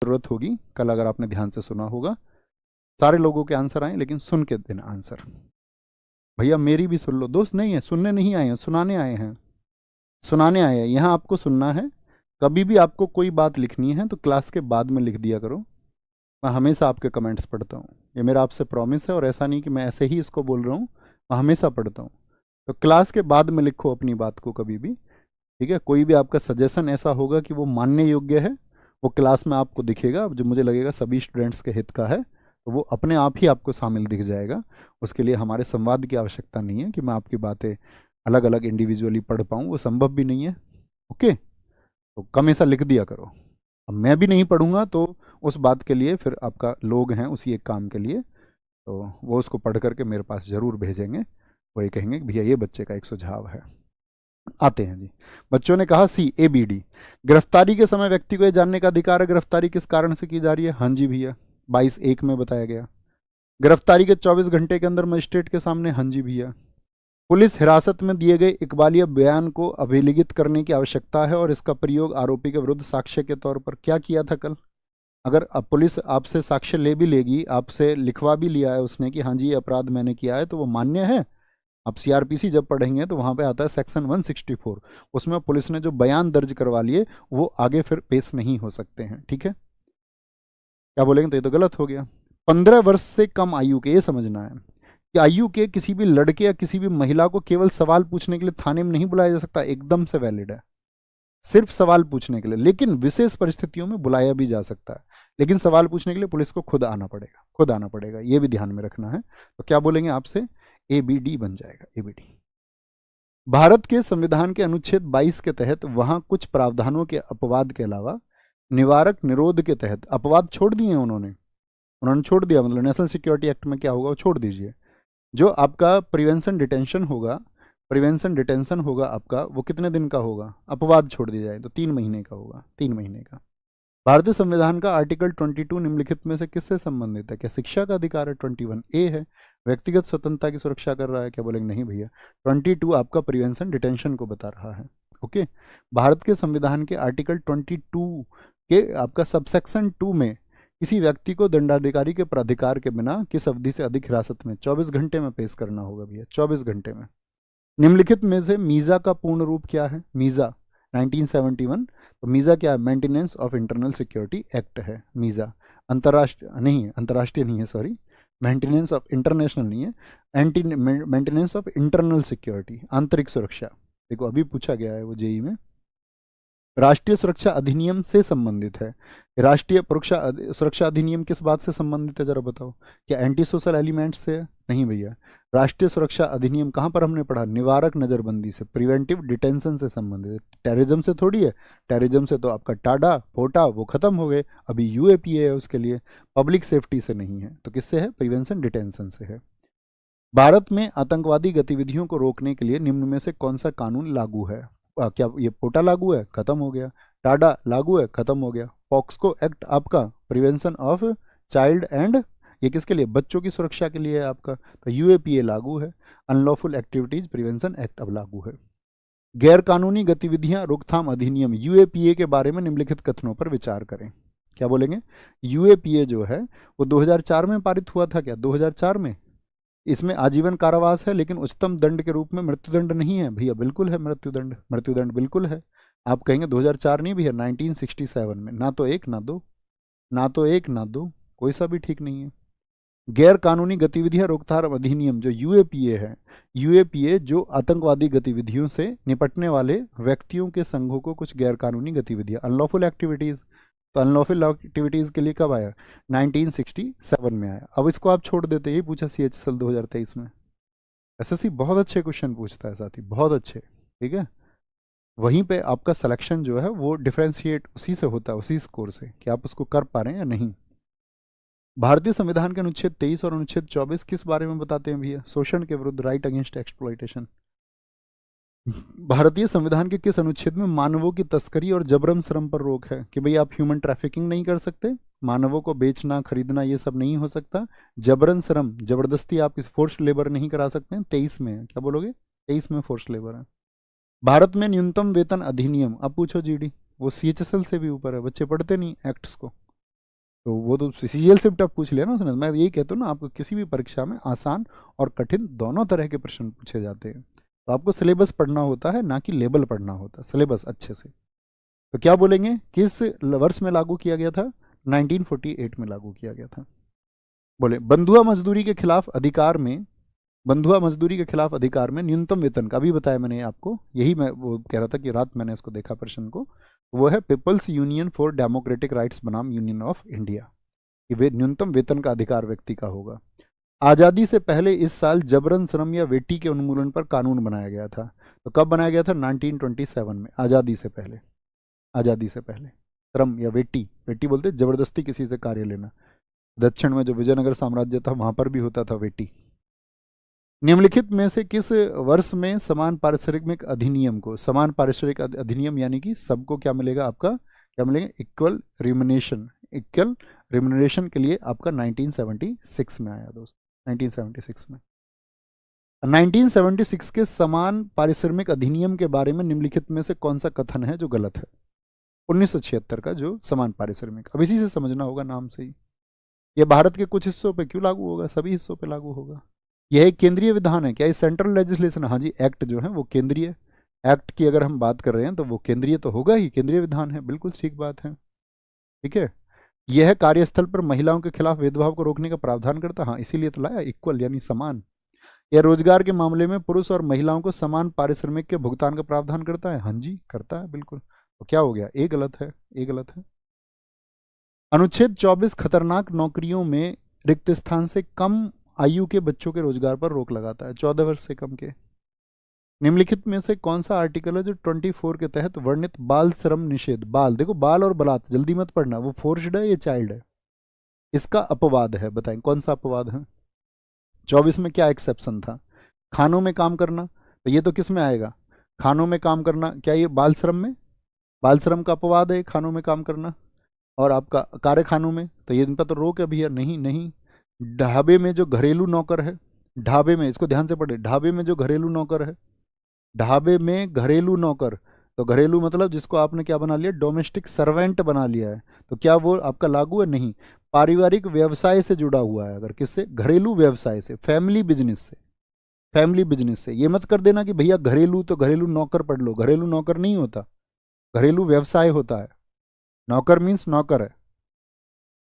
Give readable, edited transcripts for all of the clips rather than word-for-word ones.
ज़रूरत होगी कल, अगर आपने ध्यान से सुना होगा। सारे लोगों के आंसर आए, लेकिन सुन के देना आंसर। भैया मेरी भी सुन लो, दोस्त नहीं है, सुनने नहीं आए हैं, सुनाने आए हैं, सुनाने आए हैं। यहाँ आपको सुनना है। कभी भी आपको कोई बात लिखनी है तो क्लास के बाद में लिख दिया करो। मैं हमेशा आपके कमेंट्स पढ़ता हूँ, ये मेरा आपसे प्रॉमिस है, और ऐसा नहीं कि मैं ऐसे ही इसको बोल रहा हूँ, मैं हमेशा पढ़ता हूँ। तो क्लास के बाद में लिखो अपनी बात को कभी भी, ठीक है। कोई भी आपका सजेशन ऐसा होगा कि वो मानने योग्य है, वो क्लास में आपको दिखेगा, जो मुझे लगेगा सभी स्टूडेंट्स के हित का है, तो वो अपने आप ही आपको शामिल दिख जाएगा। उसके लिए हमारे संवाद की आवश्यकता नहीं है कि मैं आपकी बातें अलग अलग इंडिविजुअली पढ़ पाऊँ, वो संभव भी नहीं है। ओके, तो हमेशा लिख दिया करो। अब मैं भी नहीं पढ़ूंगा तो उस बात के लिए फिर आपका लोग हैं उसी एक काम के लिए, तो वो उसको पढ़ करके मेरे पास ज़रूर भेजेंगे। वो ये कहेंगे कि भैया ये बच्चे का एक सुझाव है। आते हैं जी। बच्चों ने कहा CABD, गिरफ्तारी के समय व्यक्ति को यह जानने का अधिकार है गिरफ्तारी किस कारण से की जा रही है। हाँ जी भैया, 22(1) में बताया गया। गिरफ्तारी के 24 घंटे के अंदर मजिस्ट्रेट के सामने। हाँ जी भैया। पुलिस हिरासत में दिए गए इकबालिया बयान को अभिलिखित करने की आवश्यकता है और इसका प्रयोग आरोपी के विरुद्ध साक्ष्य के तौर पर क्या किया था कल। अगर अब पुलिस आपसे साक्ष्य ले भी लेगी, आपसे लिखवा भी लिया है उसने कि हाँ जी ये अपराध मैंने किया है, तो वो मान्य है। आप CRPC जब पढ़ेंगे तो वहाँ पे आता है सेक्शन 164, उसमें पुलिस ने जो बयान दर्ज करवा लिए वो आगे फिर पेश नहीं हो सकते हैं, ठीक है। क्या बोलेंगे, तो ये तो गलत हो गया। 15 वर्ष से कम आयु के, ये समझना है कि आयु के किसी भी लड़के या किसी भी महिला को केवल सवाल पूछने के लिए थाने में नहीं बुलाया जा सकता, एकदम से वैलिड है। सिर्फ सवाल पूछने के लिए, लेकिन विशेष परिस्थितियों में बुलाया भी जा सकता है, लेकिन सवाल पूछने के लिए पुलिस को खुद आना पड़ेगा, खुद आना पड़ेगा, ये भी ध्यान में रखना है। तो क्या बोलेंगे आपसे, ABD बन जाएगा, ABD। भारत के संविधान के अनुच्छेद 22 के तहत वहां कुछ प्रावधानों के अपवाद के अलावा निवारक निरोध के तहत अपवाद छोड़ दिए हैं उन्होंने, उन्होंने छोड़ दिया। मतलब नेशनल सिक्योरिटी एक्ट में क्या होगा वो छोड़ दीजिए। जो आपका प्रिवेंशन डिटेंशन होगा, प्रिवेंशन डिटेंशन होगा आपका, वो कितने दिन का होगा, अपवाद छोड़ दिया जाए तो 3 महीने का होगा, 3 महीने का। भारतीय संविधान का आर्टिकल 22 निम्नलिखित में से किससे संबंधित है। क्या शिक्षा का अधिकार है, 21A है। व्यक्तिगत स्वतंत्रता की सुरक्षा कर रहा है, क्या बोलेंगे, नहीं भैया। 22 आपका प्रिवेंशन डिटेंशन को बता रहा है। ओके, भारत के संविधान के आर्टिकल 22 के आपका सबसेक्शन 2 में किसी व्यक्ति को दंडाधिकारी के प्राधिकार के बिना किस अवधि से अधिक हिरासत में 24 घंटे में पेश करना होगा भैया, 24 घंटे में। निम्नलिखित में से मीज़ा का पूर्ण रूप क्या है। मीज़ा 1971, तो मीज़ा क्या है, maintenance of internal security act है मीज़ा। अंतर्राष्ट्रीय नहीं है, अंतर्राष्ट्रीय नहीं है, सॉरी, मेंटेनेंस ऑफ इंटरनेशनल नहीं है, anti maintenance of internal security, आंतरिक सुरक्षा। देखो अभी पूछा गया है वो जेई में। राष्ट्रीय सुरक्षा अधिनियम से संबंधित है। राष्ट्रीय सुरक्षा अधिनियम किस बात से संबंधित है जरा बताओ। क्या एंटी सोशल एलिमेंट्स से है, नहीं भैया। राष्ट्रीय सुरक्षा अधिनियम कहाँ पर हमने पढ़ा, निवारक नज़रबंदी से, प्रिवेंटिव डिटेंशन से संबंधित है। टेररिज्म से थोड़ी है, टेररिज्म से तो आपका टाडा पोटा वो खत्म हो गए, अभी UAPA है उसके लिए। पब्लिक सेफ्टी से नहीं है, तो किससे है, प्रिवेंशन डिटेंशन से है। भारत में आतंकवादी गतिविधियों को रोकने के लिए निम्न में से कौन सा कानून लागू है। क्या ये पोटा लागू है, खत्म हो गया। टाडा लागू है, खत्म हो गया। पॉक्सको एक्ट आपका प्रिवेंशन ऑफ चाइल्ड एंड, ये किसके लिए, बच्चों की सुरक्षा के लिए है आपका, तो UAPA लागू है। अनलॉफुल एक्टिविटीज प्रिवेंशन एक्ट अब लागू है। गैर कानूनी गतिविधियां रोकथाम अधिनियम UAPA के बारे में निम्नलिखित कथनों पर विचार करें। क्या बोलेंगे, UAPA जो है वो 2004 में पारित हुआ था, क्या 2004 में। इसमें आजीवन कारावास है, लेकिन उच्चतम दंड के रूप में मृत्युदंड नहीं है भैया, बिल्कुल है मृत्युदंड, मृत्युदंड बिल्कुल है। आप कहेंगे 2004 नहीं भैया, 1967 में, ना तो एक ना दो, ना तो एक ना दो, कोई सा भी ठीक नहीं है। गैर कानूनी गतिविधियां रोकथाम अधिनियम जो UAPA है, UAPA जो आतंकवादी गतिविधियों से निपटने वाले व्यक्तियों के संघों को कुछ गैर कानूनी गतिविधियां, अनलॉफुल एक्टिविटीज, तो अनलॉफुल एक्टिविटीज के लिए कब आया, 1967 में आया। अब इसको आप छोड़ देते, यही पूछा CHSL 2023 में। SSC बहुत अच्छे क्वेश्चन पूछता है साथी, बहुत अच्छे, ठीक है। वहीं पे आपका सिलेक्शन जो है वो डिफ्रेंशिएट उसी से होता है, उसी स्कोर से, कि आप उसको कर पा रहे हैं या नहीं। भारतीय संविधान के अनुच्छेद 23 और अनुच्छेद 24 किस बारे में बताते हैं भैया, शोषण के विरुद्ध, राइट अगेंस्ट एक्सप्लॉइटेशन। भारतीय संविधान के किस अनुच्छेद में मानवों की तस्करी और जबरन श्रम पर रोक है, कि भाई आप ह्यूमन ट्रैफिकिंग नहीं कर सकते, मानवों को बेचना खरीदना ये सब नहीं हो सकता, जबरन श्रम जबरदस्ती आप इस फोर्स्ड लेबर नहीं करा सकते हैं, 23 में है। क्या बोलोगे, 23 में फोर्स्ड लेबर है। भारत में न्यूनतम वेतन अधिनियम, अब पूछो GD, वो CHSL से भी ऊपर है, बच्चे पढ़ते नहीं एक्ट्स को। तो वो तो सीजीएल से टफ पूछ लिया ना उसने। मैं यही कहता हूँ ना, आपको किसी भी परीक्षा में आसान और कठिन दोनों तरह के प्रश्न पूछे जाते हैं। तो आपको सिलेबस पढ़ना होता है, ना कि लेबल पढ़ना होता है, सिलेबस अच्छे से। तो क्या बोलेंगे, किस वर्ष में लागू किया गया था? 1948 में लागू किया गया था। बोले बंधुआ मजदूरी के खिलाफ अधिकार में, बंधुआ मजदूरी के खिलाफ अधिकार में न्यूनतम वेतन का, अभी बताया मैंने आपको, यही मैं वो कह रहा था कि रात मैंने इसको देखा प्रश्न को। वो है people's union for democratic rights बनाम यूनियन ऑफ इंडिया, कि वे न्यूनतम वेतन का अधिकार व्यक्ति का होगा। आज़ादी से पहले इस साल जबरन श्रम या वेटी के उन्मूलन पर कानून बनाया गया था। तो कब बनाया गया था? 1927 में, आज़ादी से पहले। आज़ादी से पहले श्रम या वेटी, वेटी बोलते जबरदस्ती किसी से कार्य लेना। दक्षिण में जो विजयनगर साम्राज्य था वहां पर भी होता था वेटी। निम्नलिखित में से किस वर्ष में समान पारिश्रमिक अधिनियम को, समान पारिश्रमिक अधिनियम यानी कि सबको क्या मिलेगा, आपका क्या मिलेगा, इक्वल रिम्यूनरेशन, इक्वल रिम्यूनरेशन के लिए आपका 1976 में आया दोस्त, 1976 में। 1976 के समान पारिश्रमिक अधिनियम के बारे में निम्नलिखित में से कौन सा कथन है जो गलत है? 1976 का जो समान पारिश्रमिक, अब इसी से समझना होगा नाम से ही। ये भारत के कुछ हिस्सों पे क्यों लागू होगा? सभी हिस्सों पे लागू होगा। यह एक केंद्रीय विधान है क्या? ये सेंट्रल लेजिस्लेशन है? हाँ जी, एक्ट जो है वो केंद्रीय, एक्ट की अगर हम बात कर रहे हैं तो वो केंद्रीय तो होगा ही, केंद्रीय विधान है, बिल्कुल ठीक बात है। ठीक है। यह कार्यस्थल पर महिलाओं के खिलाफ भेदभाव को रोकने का प्रावधान करता है, हाँ इसीलिए तो लाया, इक्वल यानी समान। यह रोजगार के मामले में पुरुष और महिलाओं को समान पारिश्रमिक के भुगतान का प्रावधान करता है, हाँ जी करता है बिल्कुल। तो क्या हो गया? ए गलत है, ए गलत है। अनुच्छेद 24 खतरनाक नौकरियों में रिक्त स्थान से कम आयु के बच्चों के रोजगार पर रोक लगाता है, 14 वर्ष से कम के। निम्नलिखित में से कौन सा आर्टिकल है जो 24 के तहत वर्णित बाल श्रम निषेध, बाल देखो बाल और बलात्, जल्दी मत पढ़ना, वो फोर्स्ड है ये चाइल्ड है, इसका अपवाद है, बताएं कौन सा अपवाद है? 24 में क्या एक्सेप्शन था? खानों में काम करना, तो ये तो किस में आएगा? खानों में काम करना, क्या ये बाल श्रम में? बाल श्रम का अपवाद है खानों में काम करना। और आपका कारखानों में, तो ये इन पर तो रोक है भैया, नहीं नहीं। ढाबे में जो घरेलू नौकर है, ढाबे में, इसको ध्यान से पढ़े, ढाबे में जो घरेलू नौकर है, ढाबे में घरेलू नौकर, तो घरेलू मतलब जिसको आपने क्या बना लिया, डोमेस्टिक सर्वेंट बना लिया है, तो क्या वो आपका लागू है? नहीं। पारिवारिक व्यवसाय से जुड़ा हुआ है, अगर किससे? घरेलू व्यवसाय से, फैमिली बिजनेस से, फैमिली बिजनेस से। ये मत कर देना कि भैया घरेलू तो घरेलू नौकर पढ़ लो, घरेलू नौकर नहीं होता, घरेलू व्यवसाय होता है। नौकर मीन्स नौकर है,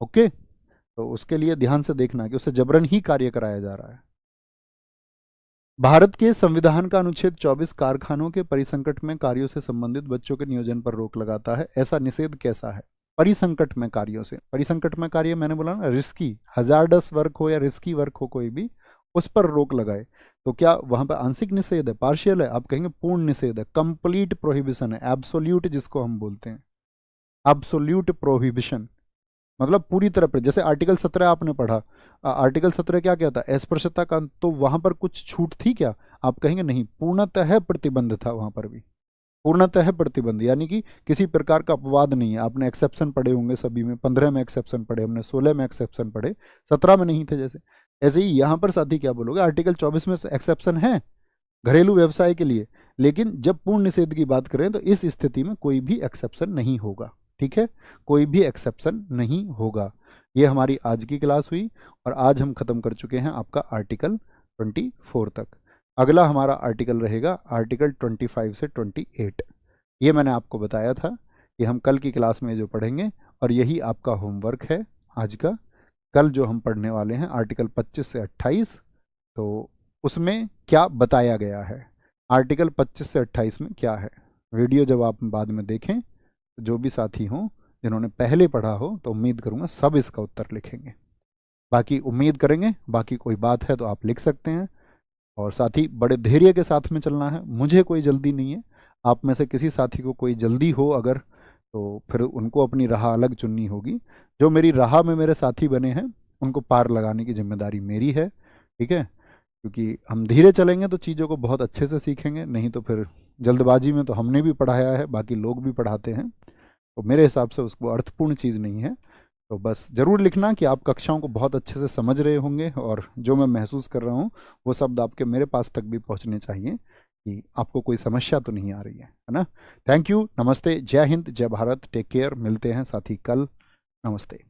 ओके। तो उसके लिए ध्यान से देखना कि उससे जबरन ही कार्य कराया जा रहा है। भारत के संविधान का अनुच्छेद 24 कारखानों के परिसंकट में कार्यों से संबंधित बच्चों के नियोजन पर रोक लगाता है, ऐसा निषेध कैसा है? परिसंकट में कार्यों से, परिसंकट में कार्य मैंने बोला ना, रिस्की हजार्डस वर्क हो या रिस्की वर्क हो कोई भी, उस पर रोक लगाए। तो क्या वहां पर आंशिक निषेध है, पार्शियल है? आप कहेंगे पूर्ण निषेध है, कंप्लीट प्रोहिबिशन है, एब्सोल्यूट जिसको हम बोलते हैं, एब्सोल्यूट प्रोहिबिशन, मतलब पूरी तरह पर। जैसे आर्टिकल 17 आपने पढ़ा, आर्टिकल 17 क्या कहता है? अस्पृश्यता का, तो वहां पर कुछ छूट थी क्या? आप कहेंगे नहीं, पूर्णतः प्रतिबंध था वहां पर भी, पूर्णतः प्रतिबंध, यानी कि किसी प्रकार का अपवाद नहीं है। आपने एक्सेप्शन पढ़े होंगे सभी में, 15 में एक्सेप्शन पढ़े हमने, 16 में एक्सेप्शन पढ़े, 17 में नहीं थे जैसे। ऐसे ही यहाँ पर साथी क्या बोलोगे, आर्टिकल 24 में एक्सेप्शन है घरेलू व्यवसाय के लिए, लेकिन जब पूर्ण निषेध की बात करें तो इस स्थिति में कोई भी एक्सेप्शन नहीं होगा। ठीक है, कोई भी एक्सेप्शन नहीं होगा। ये हमारी आज की क्लास हुई और आज हम खत्म कर चुके हैं आपका आर्टिकल 24 तक। अगला हमारा आर्टिकल रहेगा आर्टिकल 25 से 28। ये मैंने आपको बताया था, ये हम कल की क्लास में जो पढ़ेंगे, और यही आपका होमवर्क है आज का। कल जो हम पढ़ने वाले हैं आर्टिकल 25 से 28, तो उसमें क्या बताया गया है, आर्टिकल 25 से 28 में क्या है। वीडियो जब आप बाद में देखें, जो भी साथी हों जिन्होंने पहले पढ़ा हो, तो उम्मीद करूंगा सब इसका उत्तर लिखेंगे। बाकी उम्मीद करेंगे, बाकी कोई बात है तो आप लिख सकते हैं। और साथी बड़े धैर्य के साथ में चलना है, मुझे कोई जल्दी नहीं है। आप में से किसी साथी को कोई जल्दी हो अगर, तो फिर उनको अपनी राह अलग चुननी होगी। जो मेरी राह में मेरे साथी बने हैं उनको पार लगाने की जिम्मेदारी मेरी है, ठीक है। क्योंकि हम धीरे चलेंगे तो चीज़ों को बहुत अच्छे से सीखेंगे, नहीं तो फिर जल्दबाजी में तो हमने भी पढ़ाया है, बाकी लोग भी पढ़ाते हैं, तो मेरे हिसाब से उसको अर्थपूर्ण चीज़ नहीं है। तो बस ज़रूर लिखना कि आप कक्षाओं को बहुत अच्छे से समझ रहे होंगे, और जो मैं महसूस कर रहा हूँ वो शब्द आपके मेरे पास तक भी पहुँचने चाहिए, कि आपको कोई समस्या तो नहीं आ रही है ना। थैंक यू, नमस्ते, जय हिंद, जय भारत, टेक केयर, मिलते हैं साथी कल, नमस्ते।